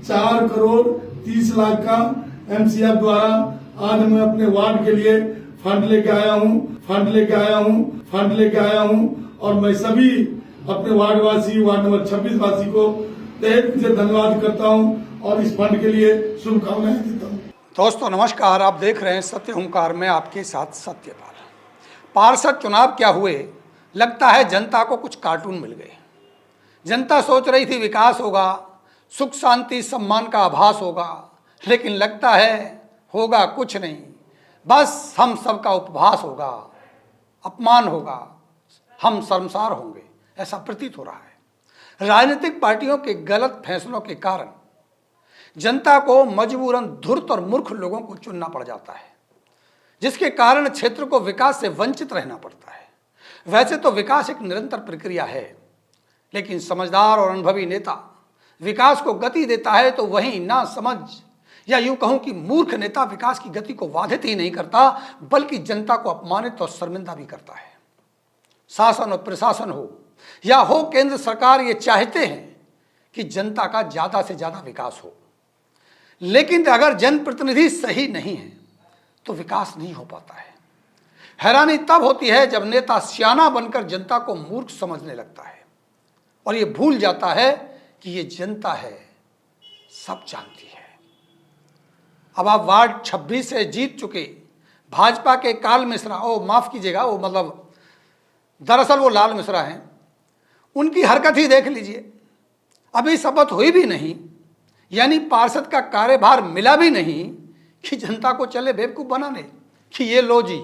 4,30,00,000 का MCF द्वारा आज मैं अपने वार्ड के लिए फंड लेके आया हूं और मैं सभी अपने वार्ड नंबर 26 वासी को तहे दिल से धन्यवाद करता हूं और इस फंड के लिए शुभकामनाएं देता हूं। दोस्तों नमस्कार, आप देख रहे हैं सत्य हुंकार में आपके साथ सत्यपाल। पार्षद चुनाव क्या हुए, लगता है जनता को कुछ कार्टून मिल गए। जनता सोच रही थी विकास होगा, सुख शांति सम्मान का आभास होगा, लेकिन लगता है होगा कुछ नहीं, बस हम सबका उपहास होगा, अपमान होगा, हम शर्मसार होंगे, ऐसा प्रतीत हो रहा है। राजनीतिक पार्टियों के गलत फैसलों के कारण जनता को मजबूरन धूर्त और मूर्ख लोगों को चुनना पड़ जाता है, जिसके कारण क्षेत्र को विकास से वंचित रहना पड़ता है। वैसे तो विकास एक निरंतर प्रक्रिया है, लेकिन समझदार और अनुभवी नेता विकास को गति देता है तो वहीं ना समझ या यूं कहूं कि मूर्ख नेता विकास की गति को बाधित ही नहीं करता, बल्कि जनता को अपमानित और शर्मिंदा भी करता है। शासन और प्रशासन हो या हो केंद्र सरकार, ये चाहते हैं कि जनता का ज्यादा से ज्यादा विकास हो, लेकिन अगर जनप्रतिनिधि सही नहीं है तो विकास नहीं हो पाता है। हैरानी तब होती है जब नेता सियाना बनकर जनता को मूर्ख समझने लगता है और ये भूल जाता है कि ये जनता है, सब जानती है। अब आप वार्ड 26 से जीत चुके भाजपा के काल मिश्रा, माफ कीजिएगा, दरअसल वो लाल मिश्रा हैं, उनकी हरकत ही देख लीजिए। अभी शपथ हुई भी नहीं, यानी पार्षद का कार्यभार मिला भी नहीं कि जनता को चले बेवकूफ बनाने कि ये लो जी,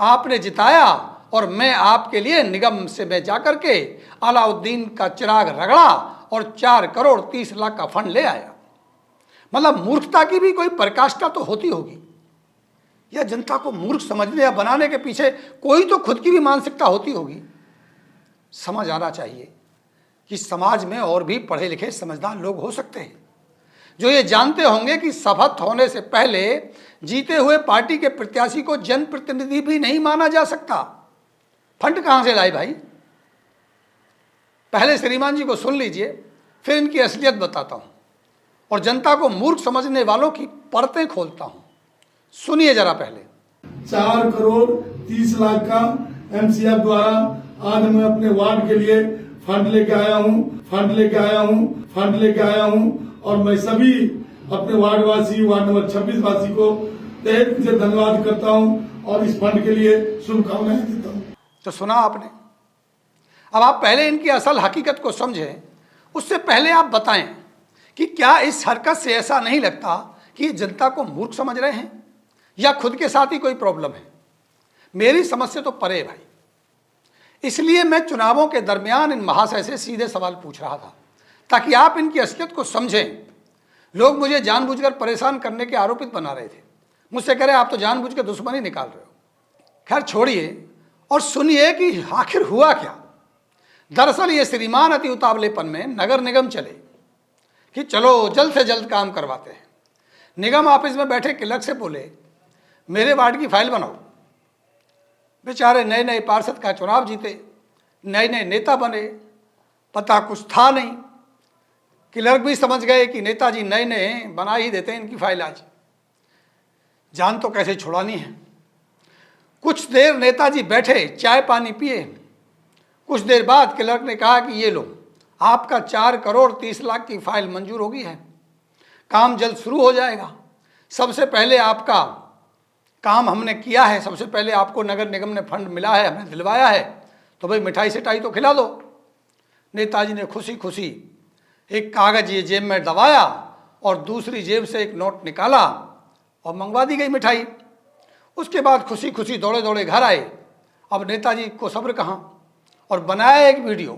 आपने जिताया और मैं आपके लिए निगम से मैं जाकर के अलाउद्दीन का चिराग रगड़ा और 4,30,00,000 का फंड ले आया। मतलब मूर्खता की भी कोई पराकाष्ठा तो होती होगी, या जनता को मूर्ख समझने या बनाने के पीछे कोई तो खुद की भी मानसिकता होती होगी। समझ आना चाहिए कि समाज में और भी पढ़े लिखे समझदार लोग हो सकते हैं जो ये जानते होंगे कि शपथ होने से पहले जीते हुए पार्टी के प्रत्याशी को जनप्रतिनिधि भी नहीं माना जा सकता। फंड कहां से लाए भाई? पहले श्रीमान जी को सुन लीजिए, फिर इनकी असलियत बताता हूं और जनता को मूर्ख समझने वालों की परतें खोलता हूं। सुनिए जरा पहले। 4,30,00,000 का MCF द्वारा आज मैं अपने वार्ड के लिए फंड लेके आया हूं और मैं सभी अपने वार्ड नंबर 26 वासी को तहे दिल से धन्यवाद करता हूं और इस फंड के लिए शुभकामनाएं देता हूं। तो सुना आपने। अब आप पहले इनकी असल हकीकत को समझें, उससे पहले आप बताएं कि क्या इस हरकत से ऐसा नहीं लगता कि जनता को मूर्ख समझ रहे हैं या खुद के साथ ही कोई प्रॉब्लम है? मेरी समझ से तो परे भाई। इसलिए मैं चुनावों के दरमियान इन महाशय से सीधे सवाल पूछ रहा था ताकि आप इनकी असलियत को समझें। लोग मुझे जानबूझकर परेशान करने के आरोपित बना रहे थे, मुझसे कह रहे आप तो जानबूझ के दुश्मनी निकाल रहे हो। खैर छोड़िए और सुनिए कि आखिर हुआ क्या। दरअसल ये श्रीमान अति उतावलेपन में नगर निगम चले कि चलो जल्द से जल्द काम करवाते हैं। निगम ऑफिस में बैठे क्लर्क से बोले मेरे वार्ड की फाइल बनाओ। बेचारे नए नए पार्षद का चुनाव जीते, नए नए नेता बने, पता कुछ था नहीं। क्लर्क भी समझ गए कि नेताजी नए नए बना ही देते हैं इनकी फाइल, आज जान तो कैसे छुड़ानी है। कुछ देर नेताजी बैठे, चाय पानी पिए। कुछ देर बाद क्लर्क ने कहा कि ये लो, आपका 4,30,00,000 की फाइल मंजूर होगी है, काम जल्द शुरू हो जाएगा। सबसे पहले आपका काम हमने किया है, सबसे पहले आपको नगर निगम ने फंड मिला है, हमने दिलवाया है, तो भाई मिठाई सिठाई तो खिला दो। नेताजी ने खुशी खुशी एक कागज ये जेब में दबाया और दूसरी जेब से एक नोट निकाला और मंगवा दी गई मिठाई। उसके बाद खुशी खुशी दौड़े दौड़े घर आए। अब नेताजी को सब्र कहाँ, और बनाया एक वीडियो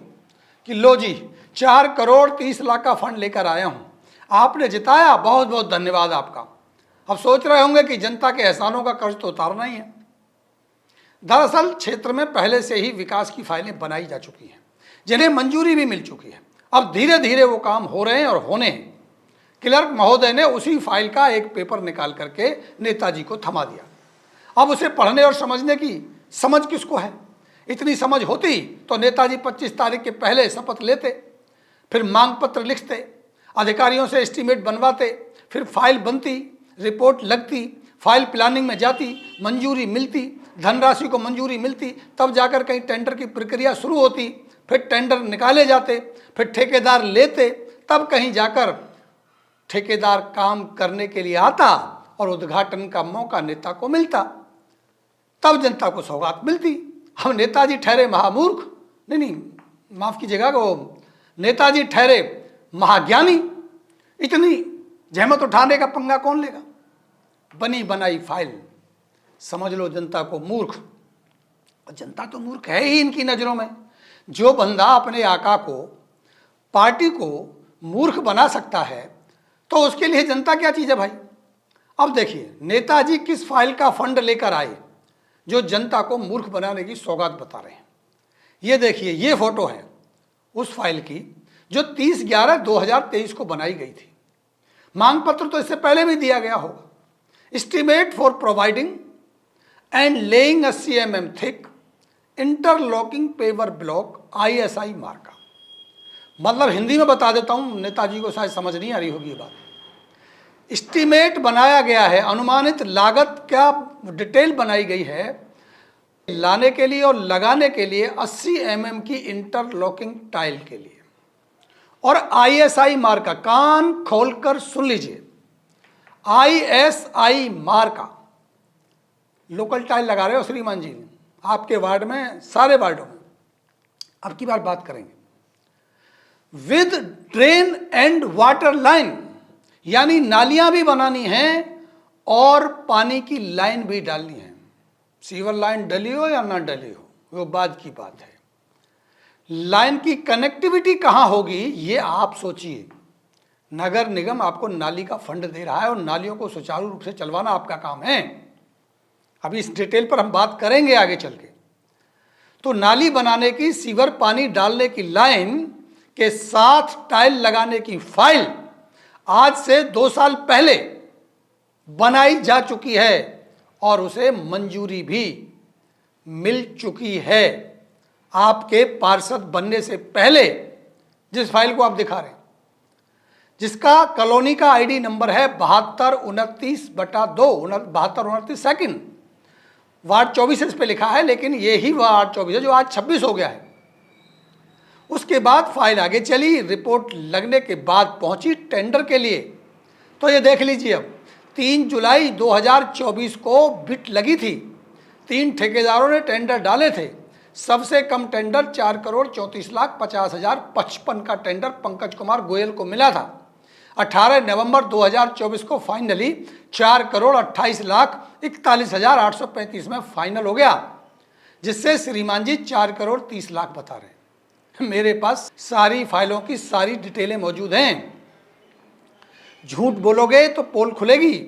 कि लो जी 4,30,00,000 का फंड लेकर आया हूँ, आपने जिताया, बहुत बहुत धन्यवाद आपका। अब सोच रहे होंगे कि जनता के एहसानों का कर्ज तो उतारना ही है। दरअसल क्षेत्र में पहले से ही विकास की फाइलें बनाई जा चुकी हैं, जिन्हें मंजूरी भी मिल चुकी है। अब धीरे धीरे वो काम हो रहे हैं और होने हैं। क्लर्क महोदय ने उसी फाइल का एक पेपर निकाल करके नेताजी को थमा दिया। अब उसे पढ़ने और समझने की समझ किसको है? इतनी समझ होती तो नेताजी 25 तारीख के पहले शपथ लेते, फिर मांग पत्र लिखते, अधिकारियों से एस्टीमेट बनवाते, फिर फाइल बनती, रिपोर्ट लगती, फाइल प्लानिंग में जाती, मंजूरी मिलती, धनराशि को मंजूरी मिलती, तब जाकर कहीं टेंडर की प्रक्रिया शुरू होती, फिर टेंडर निकाले जाते, फिर ठेकेदार लेते, तब कहीं जाकर ठेकेदार काम करने के लिए आता और उद्घाटन का मौका नेता को मिलता, तब जनता को सौगात मिलती। हम नेताजी ठहरे महामूर्ख, नहीं, माफ कीजिएगा, वो नेताजी ठहरे महाज्ञानी। इतनी जहमत उठाने का पंगा कौन लेगा? बनी बनाई फाइल, समझ लो जनता को मूर्ख। और जनता तो मूर्ख है ही इनकी नजरों में। जो बंदा अपने आका को, पार्टी को मूर्ख बना सकता है, तो उसके लिए जनता क्या चीज है भाई? अब देखिए नेताजी किस फाइल का फंड लेकर आए जो जनता को मूर्ख बनाने की सौगात बता रहे हैं। ये देखिए, ये फोटो है उस फाइल की जो 30/11/2023 को बनाई गई थी। मांग पत्र तो इससे पहले भी दिया गया होगा। Estimate for providing and laying 80 mm thick interlocking paver block ISI मार्का। मतलब हिंदी में बता देता हूं, नेताजी को शायद समझ नहीं आ रही होगी ये बात। एस्टीमेट बनाया गया है, अनुमानित लागत क्या डिटेल बनाई गई है लाने के लिए और लगाने के लिए 80 mm की इंटरलॉकिंग टाइल के लिए। और ISI मार्का, कान खोलकर सुन लीजिए, ISI मार्का। लोकल टाइल लगा रहे हो श्रीमान जी आपके वार्ड में, सारे वार्डों में। अब की बार बात करेंगे with drain and water line, यानी नालियां भी बनानी हैं और पानी की लाइन भी डालनी है। सीवर लाइन डली हो या ना डली हो वो बाद की बात है। लाइन की कनेक्टिविटी कहां होगी ये आप सोचिए। नगर निगम आपको नाली का फंड दे रहा है और नालियों को सुचारू रूप से चलवाना आपका काम है। अभी इस डिटेल पर हम बात करेंगे आगे चल के। तो नाली बनाने की, सीवर पानी डालने की लाइन के साथ टाइल लगाने की फाइल आज से 2 साल पहले बनाई जा चुकी है और उसे मंजूरी भी मिल चुकी है आपके पार्षद बनने से पहले। जिस फाइल को आप दिखा रहे हैं, जिसका कॉलोनी का ID नंबर है 7229/2, 7229 सेकंड, वार्ड 24 इस पे लिखा है, लेकिन ये ही वार्ड 24 है जो आज 26 हो गया है। उसके बाद फाइल आगे चली, रिपोर्ट लगने के बाद पहुंची टेंडर के लिए। तो ये देख लीजिए, अब 3 जुलाई 2024 को बिट लगी थी। 3 ठेकेदारों ने टेंडर डाले थे। सबसे कम टेंडर 4,34,50,055 का टेंडर पंकज कुमार गोयल को मिला था। 18 नवंबर 2024 को फाइनली 4,28,41,835 में फाइनल हो गया, जिससे श्रीमान जी 4,30,00,000 बता रहे हैं। मेरे पास सारी फाइलों की सारी डिटेलें मौजूद हैं। झूठ बोलोगे तो पोल खुलेगी,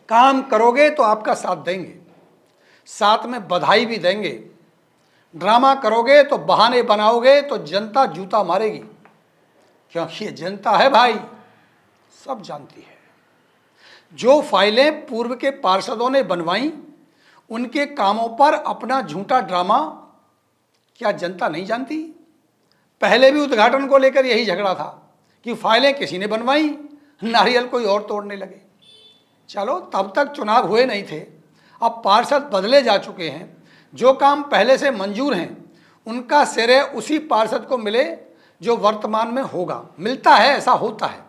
काम करोगे तो आपका साथ देंगे, साथ में बधाई भी देंगे। ड्रामा करोगे तो बहाने बनाओगे तो जनता जूता मारेगी, क्योंकि ये जनता है भाई, सब जानती है। जो फाइलें पूर्व के पार्षदों ने बनवाई, उनके कामों पर अपना झूठा ड्रामा क्या जनता नहीं जानती? पहले भी उद्घाटन को लेकर यही झगड़ा था कि फाइलें किसी ने बनवाई, नारियल कोई और तोड़ने लगे। चलो, तब तक चुनाव हुए नहीं थे, अब पार्षद बदले जा चुके हैं। जो काम पहले से मंजूर हैं उनका श्रेय उसी पार्षद को मिले जो वर्तमान में होगा। मिलता है, ऐसा होता है।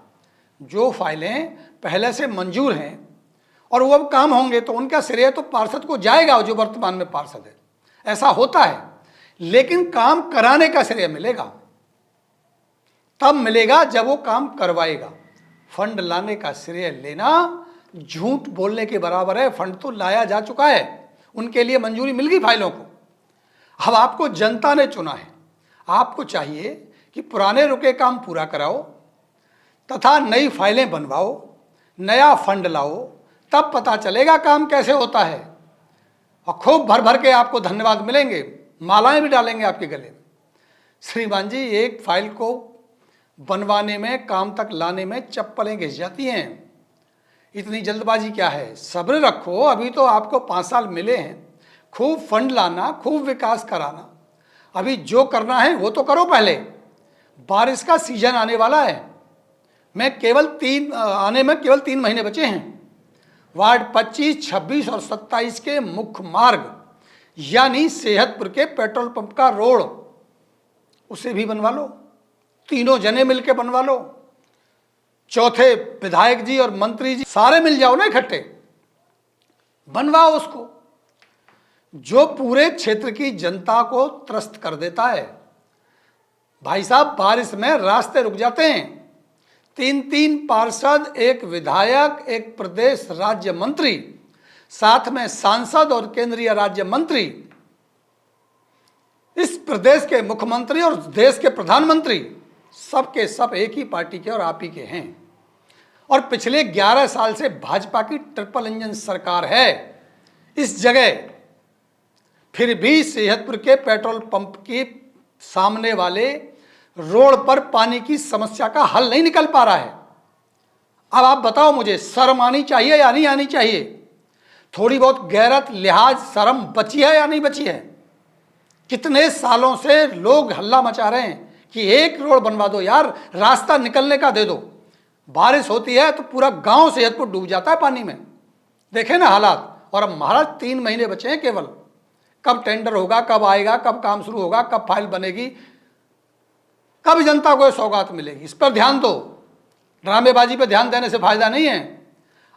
जो फाइलें पहले से मंजूर हैं और वो अब काम होंगे तो उनका श्रेय तो पार्षद को जाएगा जो वर्तमान में पार्षद है, ऐसा होता है। लेकिन काम कराने का श्रेय मिलेगा तब मिलेगा जब वो काम करवाएगा। फंड लाने का श्रेय लेना झूठ बोलने के बराबर है। फंड तो लाया जा चुका है, उनके लिए मंजूरी मिल गई फाइलों को। अब आपको जनता ने चुना है, आपको चाहिए कि पुराने रुके काम पूरा कराओ तथा नई फाइलें बनवाओ, नया फंड लाओ, तब पता चलेगा काम कैसे होता है। और खूब भर भर के आपको धन्यवाद मिलेंगे, मालाएं भी डालेंगे आपके गले में। श्रीमान जी, एक फाइल को बनवाने में, काम तक लाने में चप्पलें घिस जाती हैं। इतनी जल्दबाजी क्या है? सब्र रखो, अभी तो आपको 5 साल मिले हैं। खूब फंड लाना, खूब विकास कराना, अभी जो करना है वो तो करो। पहले बारिश का सीजन आने वाला है, आने में केवल 3 महीने बचे हैं। वार्ड 25, 26 और 27 के मुख्य मार्ग यानी सेहतपुर के पेट्रोल पंप का रोड, उसे भी बनवा लो, तीनों जने मिलके बनवा लो। चौथे विधायक जी और मंत्री जी सारे मिल जाओ ना इकट्ठे, बनवाओ उसको, जो पूरे क्षेत्र की जनता को त्रस्त कर देता है। भाई साहब, बारिश में रास्ते रुक जाते हैं। 3 पार्षद, एक विधायक, एक प्रदेश राज्य मंत्री, साथ में सांसद और केंद्रीय राज्य मंत्री, इस प्रदेश के मुख्यमंत्री और देश के प्रधानमंत्री, सबके सब एक ही पार्टी के और आप ही के हैं। और पिछले 11 साल से भाजपा की ट्रिपल इंजन सरकार है इस जगह, फिर भी सेहतपुर के पेट्रोल पंप के सामने वाले रोड पर पानी की समस्या का हल नहीं निकल पा रहा है। अब आप बताओ मुझे, शर्म आनी चाहिए या नहीं आनी चाहिए? थोड़ी बहुत गैरत, लिहाज, शर्म बची है या नहीं बची है? कितने सालों से लोग हल्ला मचा रहे हैं कि एक रोड बनवा दो यार, रास्ता निकलने का दे दो। बारिश होती है तो पूरा गांव सेहतपुर डूब जाता है पानी में, देखे ना हालात। और अब महाराज 3 महीने बचे हैं केवल, कब टेंडर होगा, कब आएगा, कब काम शुरू होगा, कब फाइल बनेगी, कब जनता को सौगात मिलेगी? इस पर ध्यान दो। ड्रामेबाजी पर ध्यान देने से फायदा नहीं है।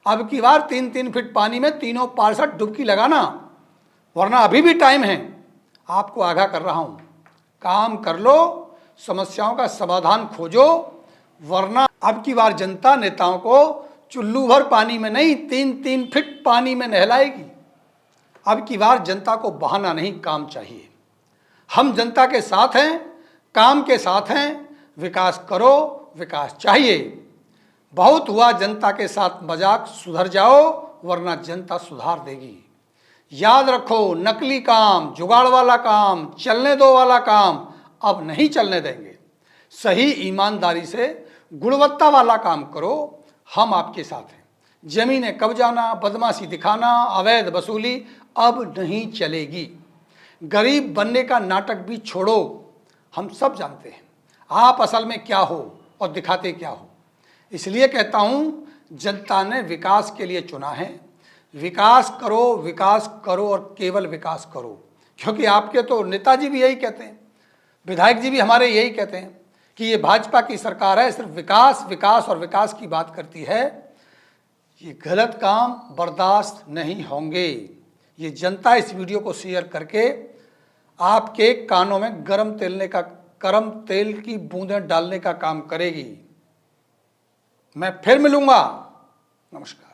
अब की बार 3-3 फीट पानी में तीनों पार्षद डुबकी लगाना, वरना अभी भी टाइम है। आपको आगाह कर रहा हूं, काम कर लो, समस्याओं का समाधान खोजो, वरना अब की बार जनता नेताओं को चुल्लू भर पानी में नहीं, 3-3 फीट पानी में नहलाएगी। अब की बार जनता को बहाना नहीं, काम चाहिए। हम जनता के साथ हैं, काम के साथ हैं। विकास करो, विकास चाहिए। बहुत हुआ जनता के साथ मजाक, सुधर जाओ वरना जनता सुधार देगी। याद रखो, नकली काम, जुगाड़ वाला काम, चलने दो वाला काम अब नहीं चलने देंगे। सही ईमानदारी से गुणवत्ता वाला काम करो, हम आपके साथ हैं। जमीनें कब्जाना, बदमाशी दिखाना, अवैध वसूली अब नहीं चलेगी। गरीब बनने का नाटक भी छोड़ो। हम सब जानते हैं आप असल में क्या हो और दिखाते क्या हो। इसलिए कहता हूं, जनता ने विकास के लिए चुना है। विकास करो और केवल विकास करो। क्योंकि आपके तो नेताजी भी यही कहते हैं, विधायक जी भी हमारे यही कहते हैं कि ये भाजपा की सरकार है, सिर्फ विकास विकास और विकास की बात करती है। ये गलत काम बर्दाश्त नहीं होंगे। ये जनता इस वीडियो को शेयर करके आपके कानों में गरम तेल की बूंदें डालने का काम करेगी। मैं फिर मिलूंगा। नमस्कार।